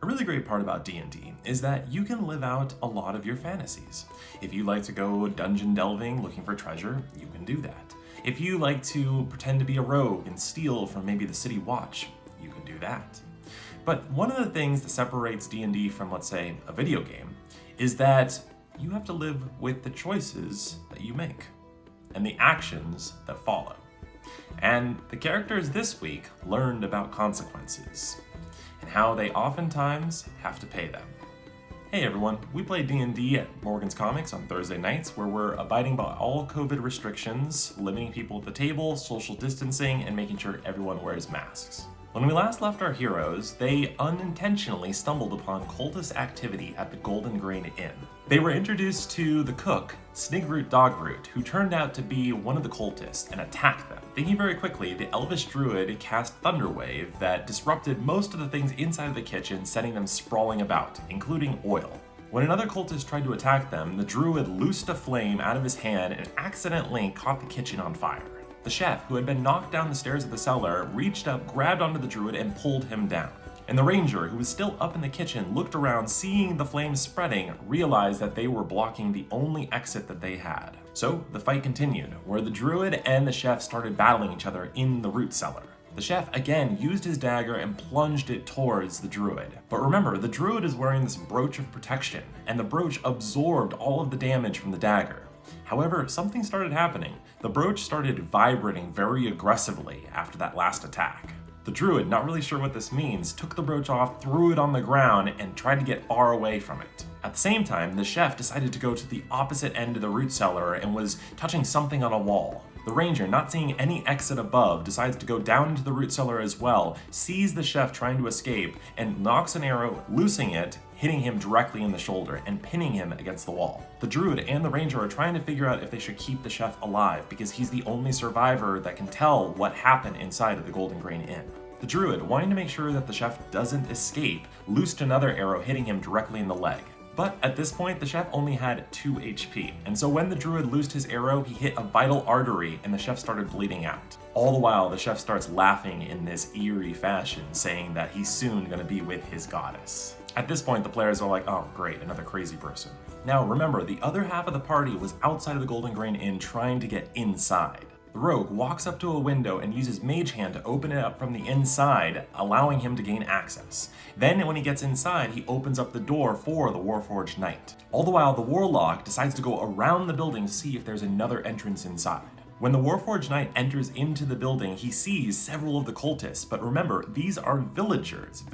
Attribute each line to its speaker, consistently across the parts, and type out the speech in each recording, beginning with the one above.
Speaker 1: A really great part about D&D is that you can live out a lot of your fantasies. If you like to go dungeon delving looking for treasure, you can do that. If you like to pretend to be a rogue and steal from maybe the city watch, you can do that. But one of the things that separates D&D from, let's say, a video game is that you have to live with the choices that you make and the actions that follow. And the characters this week learned about consequences and how they oftentimes have to pay them. Hey everyone, we play D&D at Morgan's Comics on Thursday nights, where we're abiding by all COVID restrictions, limiting people at the table, social distancing, and making sure everyone wears masks. When we last left our heroes, they unintentionally stumbled upon cultist activity at the Golden Grain Inn. They were introduced to the cook, Snigroot Dogroot, who turned out to be one of the cultists and attacked them. Thinking very quickly, the elvish druid cast Thunderwave that disrupted most of the things inside of the kitchen, sending them sprawling about, including oil. When another cultist tried to attack them, the druid loosed a flame out of his hand and accidentally caught the kitchen on fire. The chef, who had been knocked down the stairs of the cellar, reached up, grabbed onto the druid, and pulled him down. And the ranger, who was still up in the kitchen, looked around, seeing the flames spreading, realized that they were blocking the only exit that they had. So the fight continued, where the druid and the chef started battling each other in the root cellar. The chef again used his dagger and plunged it towards the druid. But remember, the druid is wearing this brooch of protection, and the brooch absorbed all of the damage from the dagger. However, something started happening. The brooch started vibrating very aggressively after that last attack. The druid, not really sure what this means, took the brooch off, threw it on the ground, and tried to get far away from it. At the same time, the chef decided to go to the opposite end of the root cellar and was touching something on a wall. The ranger, not seeing any exit above, decides to go down into the root cellar as well, sees the chef trying to escape, and knocks an arrow, loosing it, hitting him directly in the shoulder and pinning him against the wall. The druid and the ranger are trying to figure out if they should keep the chef alive, because he's the only survivor that can tell what happened inside of the Golden Grain Inn. The druid, wanting to make sure that the chef doesn't escape, loosed another arrow, hitting him directly in the leg. But at this point, the chef only had 2 HP, and so when the druid loosed his arrow, he hit a vital artery and the chef started bleeding out. All the while, the chef starts laughing in this eerie fashion, saying that he's soon gonna be with his goddess. At this point, the players are like, oh great, another crazy person. Now remember, the other half of the party was outside of the Golden Grain Inn trying to get inside. The rogue walks up to a window and uses Mage Hand to open it up from the inside, allowing him to gain access. Then when he gets inside, he opens up the door for the Warforged Knight. All the while, the Warlock decides to go around the building to see if there's another entrance inside. When the Warforged Knight enters into the building, he sees several of the cultists, but remember, these are villagers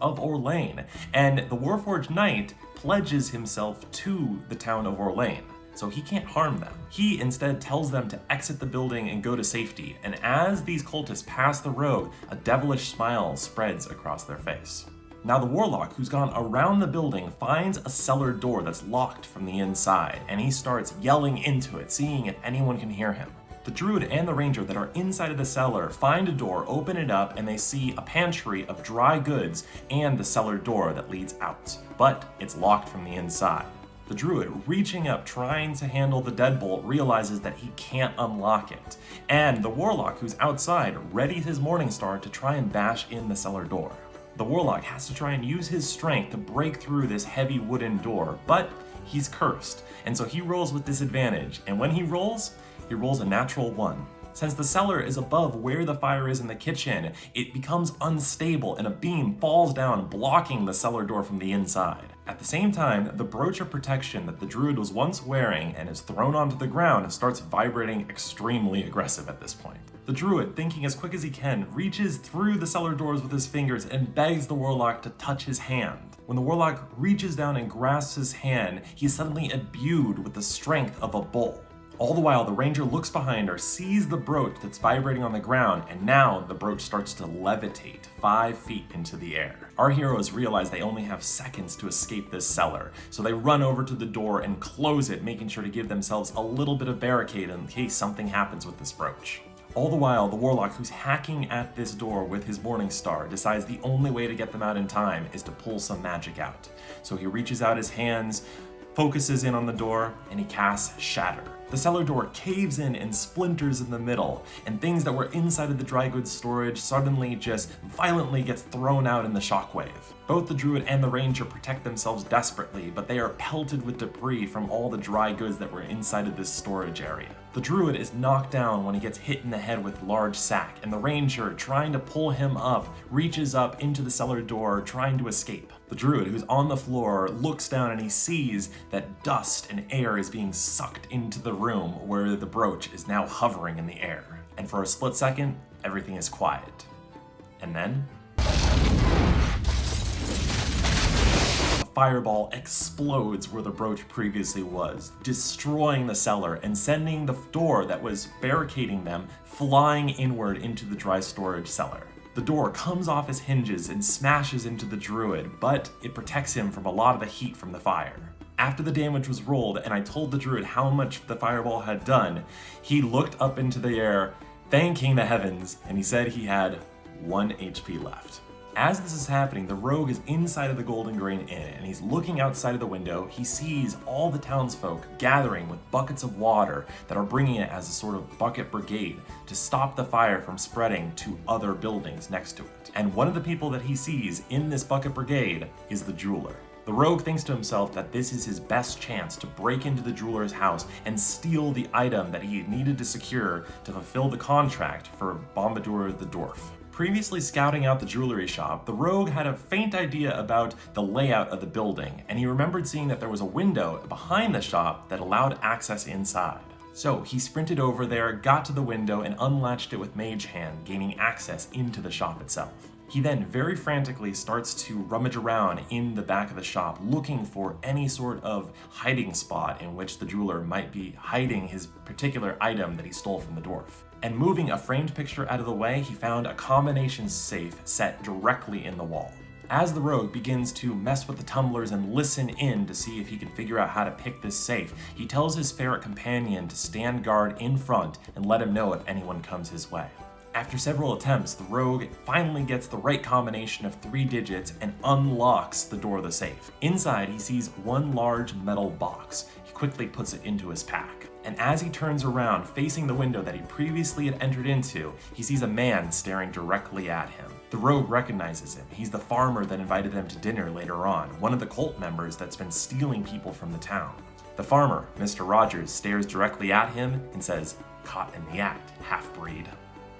Speaker 1: of Orlane, and the Warforged Knight pledges himself to the town of Orlane, so he can't harm them. He instead tells them to exit the building and go to safety, and as these cultists pass the road, a devilish smile spreads across their face. Now the Warlock, who's gone around the building, finds a cellar door that's locked from the inside, and he starts yelling into it, seeing if anyone can hear him. The druid and the ranger that are inside of the cellar find a door, open it up, and they see a pantry of dry goods and the cellar door that leads out. But it's locked from the inside. The druid, reaching up, trying to handle the deadbolt, realizes that he can't unlock it. And the Warlock, who's outside, readies his Morningstar to try and bash in the cellar door. The Warlock has to try and use his strength to break through this heavy wooden door, but he's cursed, and so he rolls with disadvantage, and when he rolls a natural 1. Since the cellar is above where the fire is in the kitchen, it becomes unstable and a beam falls down, blocking the cellar door from the inside. At the same time, the brooch of protection that the druid was once wearing and is thrown onto the ground starts vibrating extremely aggressive at this point. The druid, thinking as quick as he can, reaches through the cellar doors with his fingers and begs the Warlock to touch his hand. When the Warlock reaches down and grasps his hand, he's suddenly imbued with the strength of a bull. All the while, the ranger looks behind her, sees the brooch that's vibrating on the ground, and now the brooch starts to levitate 5 feet into the air. Our heroes realize they only have seconds to escape this cellar, so they run over to the door and close it, making sure to give themselves a little bit of barricade in case something happens with this brooch. All the while, the Warlock, who's hacking at this door with his Morningstar, decides the only way to get them out in time is to pull some magic out. So he reaches out his hands, focuses in on the door, and he casts Shatter. The cellar door caves in and splinters in the middle, and things that were inside of the dry goods storage suddenly just violently gets thrown out in the shockwave. Both the druid and the ranger protect themselves desperately, but they are pelted with debris from all the dry goods that were inside of this storage area. The druid is knocked down when he gets hit in the head with a large sack, and the ranger, trying to pull him up, reaches up into the cellar door, trying to escape. The druid, who's on the floor, looks down and he sees that dust and air is being sucked into the room where the brooch is now hovering in the air. And for a split second, everything is quiet. And then fireball explodes where the brooch previously was, destroying the cellar and sending the door that was barricading them flying inward into the dry storage cellar. The door comes off its hinges and smashes into the druid, but it protects him from a lot of the heat from the fire. After the damage was rolled and I told the druid how much the fireball had done, he looked up into the air, thanking the heavens, and he said he had 1 HP left. As this is happening, the rogue is inside of the Golden Grain Inn, and he's looking outside of the window. He sees all the townsfolk gathering with buckets of water that are bringing it as a sort of bucket brigade to stop the fire from spreading to other buildings next to it. And one of the people that he sees in this bucket brigade is the jeweler. The rogue thinks to himself that this is his best chance to break into the jeweler's house and steal the item that he needed to secure to fulfill the contract for Bombardier the Dwarf. Previously scouting out the jewelry shop, the rogue had a faint idea about the layout of the building, and he remembered seeing that there was a window behind the shop that allowed access inside. So he sprinted over there, got to the window, and unlatched it with Mage Hand, gaining access into the shop itself. He then very frantically starts to rummage around in the back of the shop, looking for any sort of hiding spot in which the jeweler might be hiding his particular item that he stole from the dwarf. And moving a framed picture out of the way, he found a combination safe set directly in the wall. As the rogue begins to mess with the tumblers and listen in to see if he can figure out how to pick this safe, he tells his ferret companion to stand guard in front and let him know if anyone comes his way. After several attempts, the rogue finally gets the right combination of 3 digits and unlocks the door of the safe. Inside, he sees one large metal box. He quickly puts it into his pack. And as he turns around, facing the window that he previously had entered into, he sees a man staring directly at him. The rogue recognizes him. He's the farmer that invited them to dinner later on, one of the cult members that's been stealing people from the town. The farmer, Mr. Rogers, stares directly at him and says, "Caught in the act, half-breed."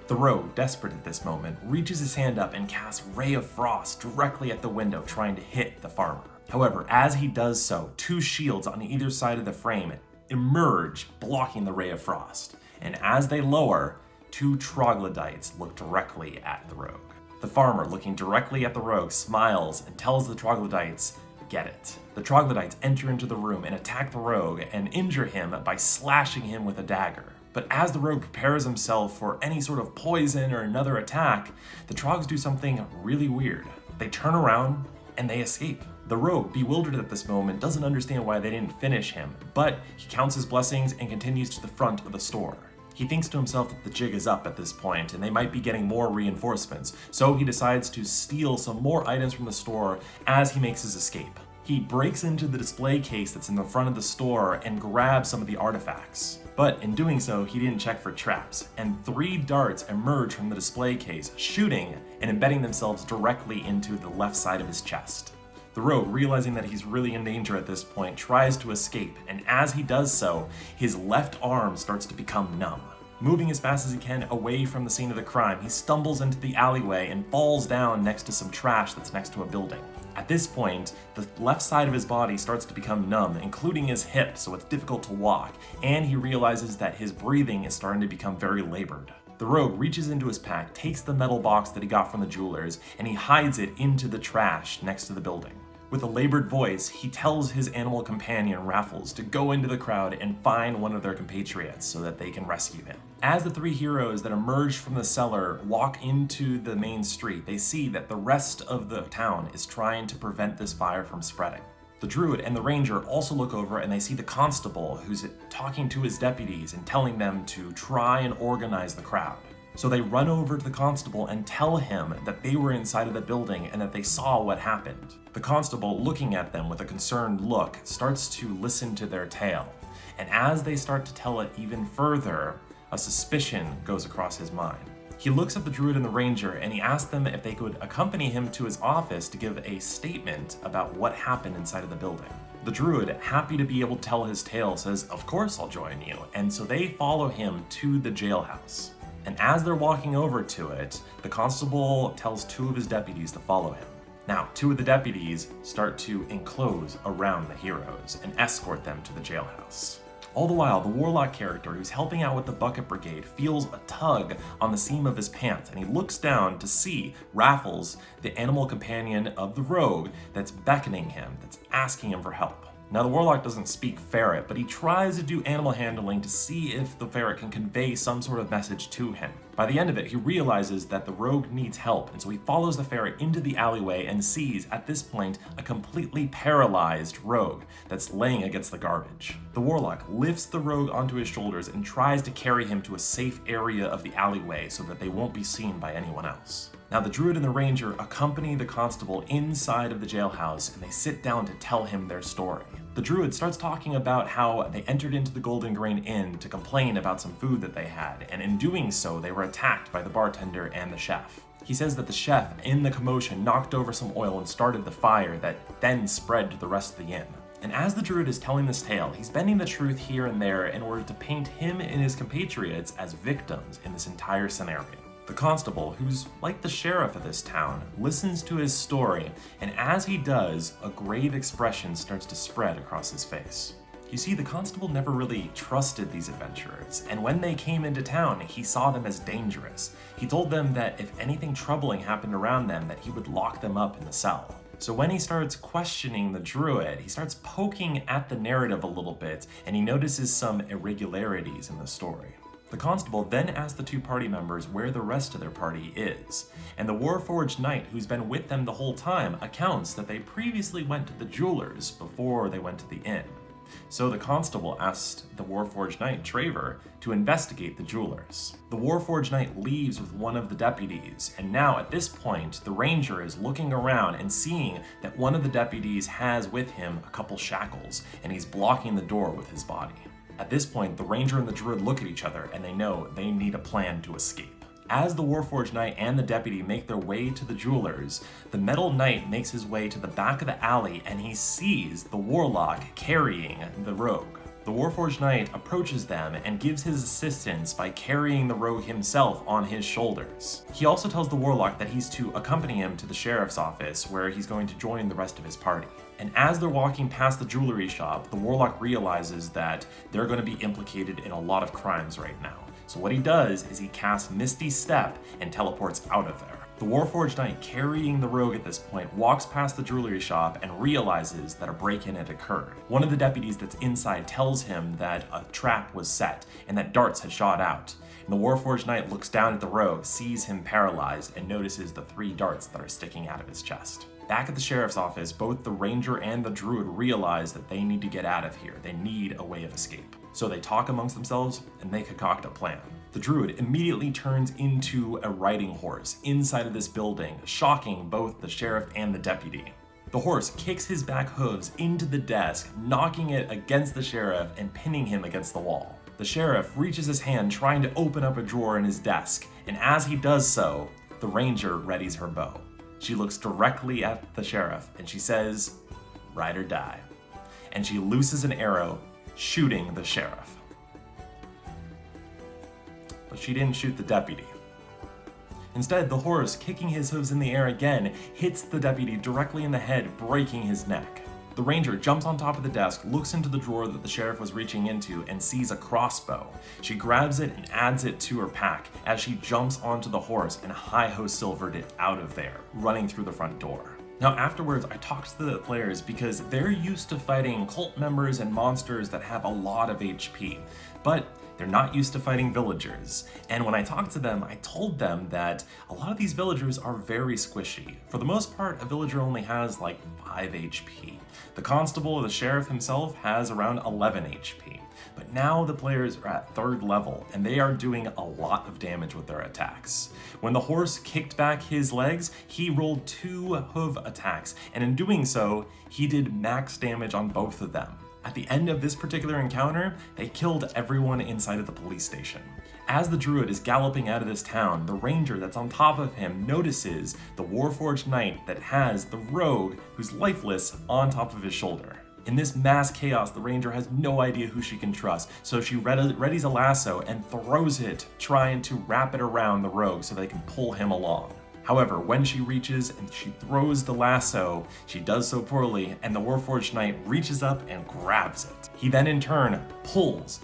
Speaker 1: The rogue, desperate at this moment, reaches his hand up and casts Ray of Frost directly at the window, trying to hit the farmer. However, as he does so, 2 shields on either side of the frame emerge, blocking the Ray of Frost. And as they lower, 2 troglodytes look directly at the rogue. The farmer, looking directly at the rogue, smiles and tells the troglodytes, "Get it." The troglodytes enter into the room and attack the rogue and injure him by slashing him with a dagger. But as the rogue prepares himself for any sort of poison or another attack, the trogs do something really weird. They turn around and they escape. The rogue, bewildered at this moment, doesn't understand why they didn't finish him, but he counts his blessings and continues to the front of the store. He thinks to himself that the jig is up at this point and they might be getting more reinforcements, so he decides to steal some more items from the store as he makes his escape. He breaks into the display case that's in the front of the store and grabs some of the artifacts. But in doing so, he didn't check for traps, and 3 darts emerge from the display case, shooting and embedding themselves directly into the left side of his chest. The rogue, realizing that he's really in danger at this point, tries to escape, and as he does so, his left arm starts to become numb. Moving as fast as he can away from the scene of the crime, he stumbles into the alleyway and falls down next to some trash that's next to a building. At this point, the left side of his body starts to become numb, including his hip, so it's difficult to walk, and he realizes that his breathing is starting to become very labored. The rogue reaches into his pack, takes the metal box that he got from the jewelers, and he hides it into the trash next to the building. With a labored voice, he tells his animal companion, Raffles, to go into the crowd and find one of their compatriots so that they can rescue him. As the 3 heroes that emerge from the cellar walk into the main street, they see that the rest of the town is trying to prevent this fire from spreading. The druid and the ranger also look over and they see the constable who's talking to his deputies and telling them to try and organize the crowd. So they run over to the constable and tell him that they were inside of the building and that they saw what happened. The constable, looking at them with a concerned look, starts to listen to their tale. And as they start to tell it even further, a suspicion goes across his mind. He looks at the druid and the ranger and he asks them if they could accompany him to his office to give a statement about what happened inside of the building. The druid, happy to be able to tell his tale, says, "Of course I'll join you." And so they follow him to the jailhouse. And as they're walking over to it, the constable tells 2 of his deputies to follow him. Now, 2 of the deputies start to enclose around the heroes and escort them to the jailhouse. All the while, the warlock character who's helping out with the bucket brigade feels a tug on the seam of his pants, and he looks down to see Raffles, the animal companion of the rogue, that's beckoning him, that's asking him for help. Now, the warlock doesn't speak ferret, but he tries to do animal handling to see if the ferret can convey some sort of message to him. By the end of it, he realizes that the rogue needs help, and so he follows the ferret into the alleyway and sees, at this point, a completely paralyzed rogue that's laying against the garbage. The warlock lifts the rogue onto his shoulders and tries to carry him to a safe area of the alleyway so that they won't be seen by anyone else. Now, the druid and the ranger accompany the constable inside of the jailhouse, and they sit down to tell him their story. The druid starts talking about how they entered into the Golden Grain Inn to complain about some food that they had, and in doing so, they were attacked by the bartender and the chef. He says that the chef, in the commotion, knocked over some oil and started the fire that then spread to the rest of the inn. And as the druid is telling this tale, he's bending the truth here and there in order to paint him and his compatriots as victims in this entire scenario. The constable, who's like the sheriff of this town, listens to his story, and as he does, a grave expression starts to spread across his face. You see, the constable never really trusted these adventurers, and when they came into town, he saw them as dangerous. He told them that if anything troubling happened around them, that he would lock them up in the cell. So when he starts questioning the druid, he starts poking at the narrative a little bit, and he notices some irregularities in the story. The constable then asks the 2 party members where the rest of their party is, and the Warforged Knight, who's been with them the whole time, accounts that they previously went to the jeweler's before they went to the inn. So the constable asked the Warforged Knight, Travor, to investigate the jeweler's. The Warforged Knight leaves with one of the deputies, and now at this point, the ranger is looking around and seeing that one of the deputies has with him a couple shackles, and he's blocking the door with his body. At this point, the ranger and the druid look at each other and they know they need a plan to escape. As the Warforged Knight and the deputy make their way to the jeweler's, the Metal Knight makes his way to the back of the alley and he sees the warlock carrying the rogue. The Warforged Knight approaches them and gives his assistance by carrying the rogue himself on his shoulders. He also tells the warlock that he's to accompany him to the sheriff's office where he's going to join the rest of his party. And as they're walking past the jewelry shop, the warlock realizes that they're going to be implicated in a lot of crimes right now. So what he does is he casts Misty Step and teleports out of there. The Warforged Knight, carrying the rogue at this point, walks past the jewelry shop and realizes that a break-in had occurred. One of the deputies that's inside tells him that a trap was set and that darts had shot out. And the Warforged Knight looks down at the rogue, sees him paralyzed, and notices the 3 darts that are sticking out of his chest. Back at the sheriff's office, both the ranger and the druid realize that they need to get out of here. They need a way of escape. So they talk amongst themselves and they concoct a plan. The druid immediately turns into a riding horse inside of this building, shocking both the sheriff and the deputy. The horse kicks his back hooves into the desk, knocking it against the sheriff and pinning him against the wall. The sheriff reaches his hand trying to open up a drawer in his desk, and as he does so, the ranger readies her bow. She looks directly at the sheriff and she says, "Ride or die." And she looses an arrow, shooting the sheriff. But she didn't shoot the deputy. Instead, the horse, kicking his hooves in the air again, hits the deputy directly in the head, breaking his neck. The ranger jumps on top of the desk, looks into the drawer that the sheriff was reaching into, and sees a crossbow. She grabs it and adds it to her pack as she jumps onto the horse and hi-ho silvered it out of there, running through the front door. Now afterwards, I talked to the players because they're used to fighting cult members and monsters that have a lot of HP, but They're not used to fighting villagers. And when I talked to them, I told them that a lot of these villagers are very squishy. For the most part, a villager only has like 5 HP. The constable or the sheriff himself has around 11 HP. But now the players are at 3rd level, and they are doing a lot of damage with their attacks. When the horse kicked back his legs, he rolled 2 hoof attacks, and in doing so, he did max damage on both of them. At the end of this particular encounter, they killed everyone inside of the police station. As the druid is galloping out of this town, the ranger that's on top of him notices the Warforged knight that has the rogue who's lifeless on top of his shoulder. In this mass chaos, the ranger has no idea who she can trust, so she readies a lasso and throws it, trying to wrap it around the rogue so they can pull him along. However, when she reaches and she throws the lasso, she does so poorly, and the Warforged knight reaches up and grabs it. He then in turn pulls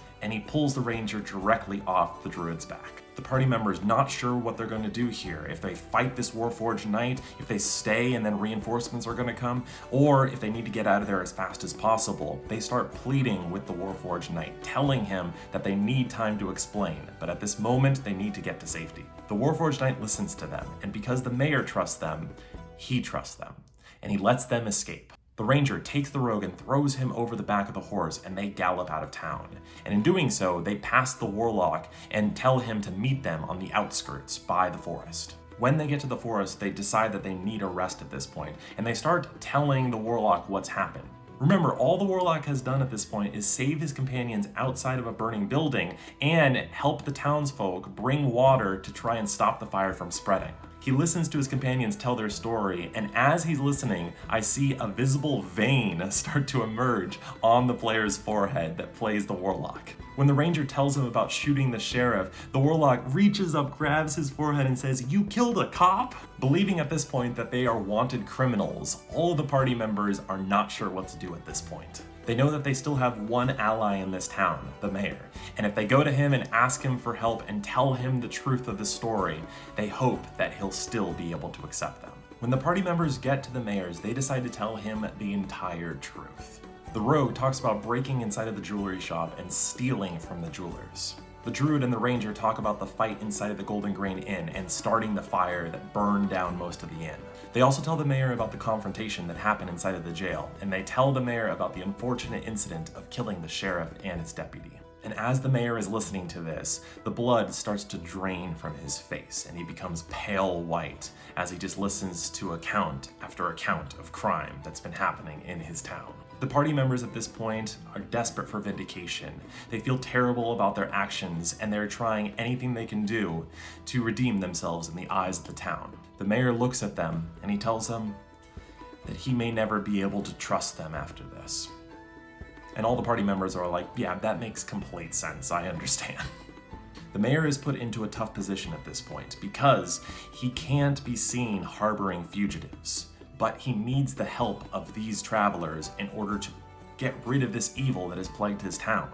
Speaker 1: the ranger directly off the druid's back. The party members not sure what they're going to do here, if they fight this Warforged knight, if they stay and then reinforcements are going to come, or if they need to get out of there as fast as possible. They start pleading with the Warforged knight, telling him that they need time to explain, but at this moment they need to get to safety. The Warforged knight listens to them, and because the mayor trusts them, he trusts them, and he lets them escape. The ranger takes the rogue and throws him over the back of the horse, and they gallop out of town. And in doing so, they pass the warlock and tell him to meet them on the outskirts by the forest. When they get to the forest, they decide that they need a rest at this point, and they start telling the warlock what's happened. Remember, all the warlock has done at this point is save his companions outside of a burning building and help the townsfolk bring water to try and stop the fire from spreading. He listens to his companions tell their story, and as he's listening, I see a visible vein start to emerge on the player's forehead that plays the warlock. When the ranger tells him about shooting the sheriff, the warlock reaches up, grabs his forehead, and says, "You killed a cop?" Believing at this point that they are wanted criminals, all of the party members are not sure what to do at this point. They know that they still have one ally in this town, the mayor, and if they go to him and ask him for help and tell him the truth of the story, they hope that he'll still be able to accept them. When the party members get to the mayor's, they decide to tell him the entire truth. The rogue talks about breaking inside of the jewelry shop and stealing from the jewelers. The druid and the ranger talk about the fight inside of the Golden Grain Inn and starting the fire that burned down most of the inn. They also tell the mayor about the confrontation that happened inside of the jail, and they tell the mayor about the unfortunate incident of killing the sheriff and his deputy. And as the mayor is listening to this, the blood starts to drain from his face, and he becomes pale white as he just listens to account after account of crime that's been happening in his town. The party members at this point are desperate for vindication. They feel terrible about their actions, and they're trying anything they can do to redeem themselves in the eyes of the town. The mayor looks at them, and he tells them that he may never be able to trust them after this. And all the party members are like, yeah, that makes complete sense, I understand. The mayor is put into a tough position at this point because he can't be seen harboring fugitives, but he needs the help of these travelers in order to get rid of this evil that has plagued his town.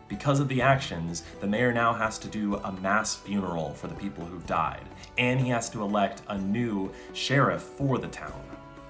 Speaker 1: Because of the actions, the mayor now has to do a mass funeral for the people who've died, and he has to elect a new sheriff for the town.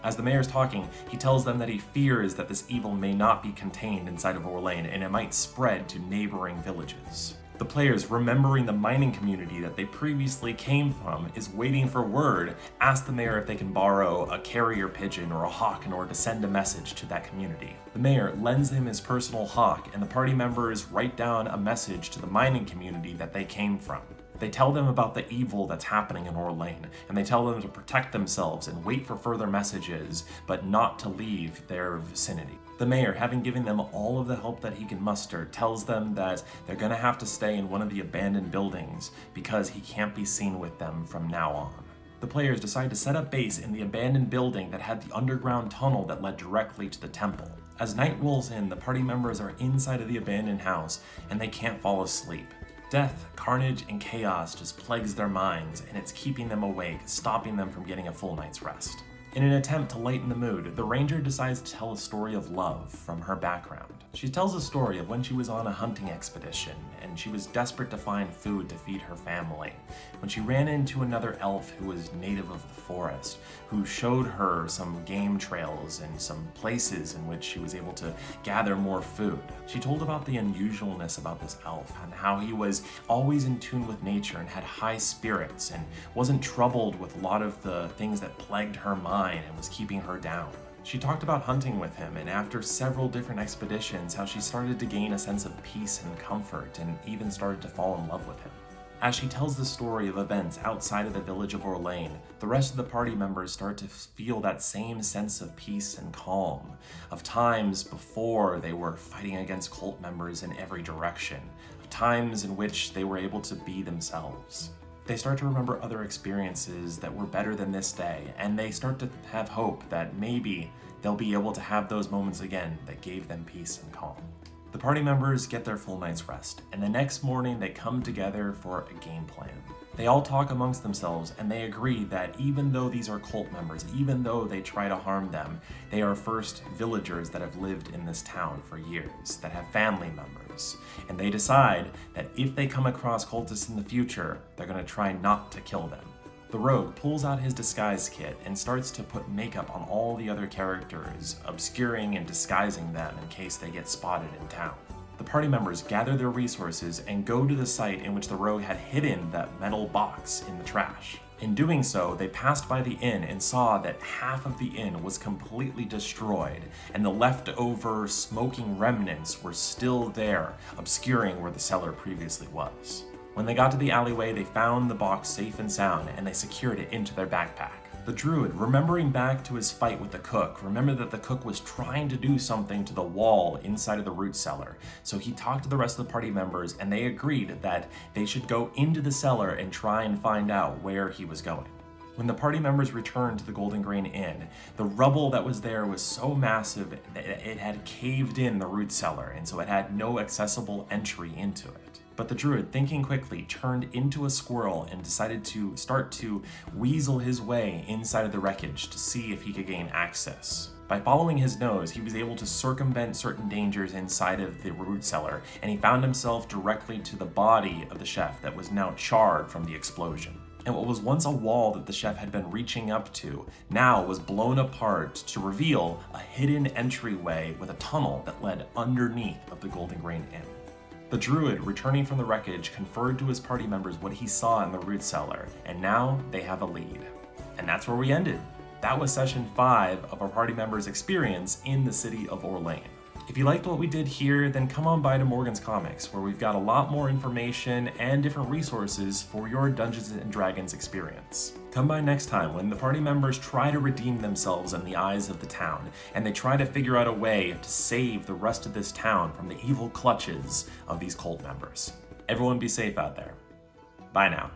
Speaker 1: As the mayor's talking, he tells them that he fears that this evil may not be contained inside of Orlane and it might spread to neighboring villages. The players, remembering the mining community that they previously came from, is waiting for word, ask the mayor if they can borrow a carrier pigeon or a hawk in order to send a message to that community. The mayor lends him his personal hawk, and the party members write down a message to the mining community that they came from. They tell them about the evil that's happening in Orlane, and they tell them to protect themselves and wait for further messages, but not to leave their vicinity. The mayor, having given them all of the help that he can muster, tells them that they're gonna have to stay in one of the abandoned buildings because he can't be seen with them from now on. The players decide to set up base in the abandoned building that had the underground tunnel that led directly to the temple. As night rolls in, the party members are inside of the abandoned house, and they can't fall asleep. Death, carnage, and chaos just plagues their minds, and it's keeping them awake, stopping them from getting a full night's rest. In an attempt to lighten the mood, the ranger decides to tell a story of love from her background. She tells a story of when she was on a hunting expedition and she was desperate to find food to feed her family, when she ran into another elf who was native of the forest, who showed her some game trails and some places in which she was able to gather more food. She told about the unusualness about this elf and how he was always in tune with nature and had high spirits and wasn't troubled with a lot of the things that plagued her mind and was keeping her down. She talked about hunting with him, and after several different expeditions, how she started to gain a sense of peace and comfort, and even started to fall in love with him. As she tells the story of events outside of the village of Orlane, the rest of the party members start to feel that same sense of peace and calm, of times before they were fighting against cult members in every direction, of times in which they were able to be themselves. They start to remember other experiences that were better than this day, and they start to have hope that maybe they'll be able to have those moments again that gave them peace and calm. The party members get their full night's rest, and the next morning they come together for a game plan. They all talk amongst themselves, and they agree that even though these are cult members, even though they try to harm them, they are first villagers that have lived in this town for years, that have family members. And they decide that if they come across cultists in the future, they're going to try not to kill them. The rogue pulls out his disguise kit and starts to put makeup on all the other characters, obscuring and disguising them in case they get spotted in town. The party members gather their resources and go to the site in which the rogue had hidden that metal box in the trash. In doing so, they passed by the inn and saw that half of the inn was completely destroyed, and the leftover smoking remnants were still there, obscuring where the cellar previously was. When they got to the alleyway, they found the box safe and sound, and they secured it into their backpack. The druid, remembering back to his fight with the cook, remembered that the cook was trying to do something to the wall inside of the root cellar. So he talked to the rest of the party members, and they agreed that they should go into the cellar and try and find out where he was going. When the party members returned to the Golden Grain Inn, the rubble that was there was so massive that it had caved in the root cellar, and so it had no accessible entry into it. But the druid, thinking quickly, turned into a squirrel and decided to start to weasel his way inside of the wreckage to see if he could gain access. By following his nose, he was able to circumvent certain dangers inside of the root cellar, and he found himself directly to the body of the chef that was now charred from the explosion. And what was once a wall that the chef had been reaching up to now was blown apart to reveal a hidden entryway with a tunnel that led underneath of the Golden Grain Inn. The druid, returning from the wreckage, conferred to his party members what he saw in the root cellar, and now they have a lead. And that's where we ended. That was session 5 of our party members' experience in the city of Orlane. If you liked what we did here, then come on by to Morgan's Comics, where we've got a lot more information and different resources for your Dungeons & Dragons experience. Come by next time when the party members try to redeem themselves in the eyes of the town, and they try to figure out a way to save the rest of this town from the evil clutches of these cult members. Everyone be safe out there. Bye now.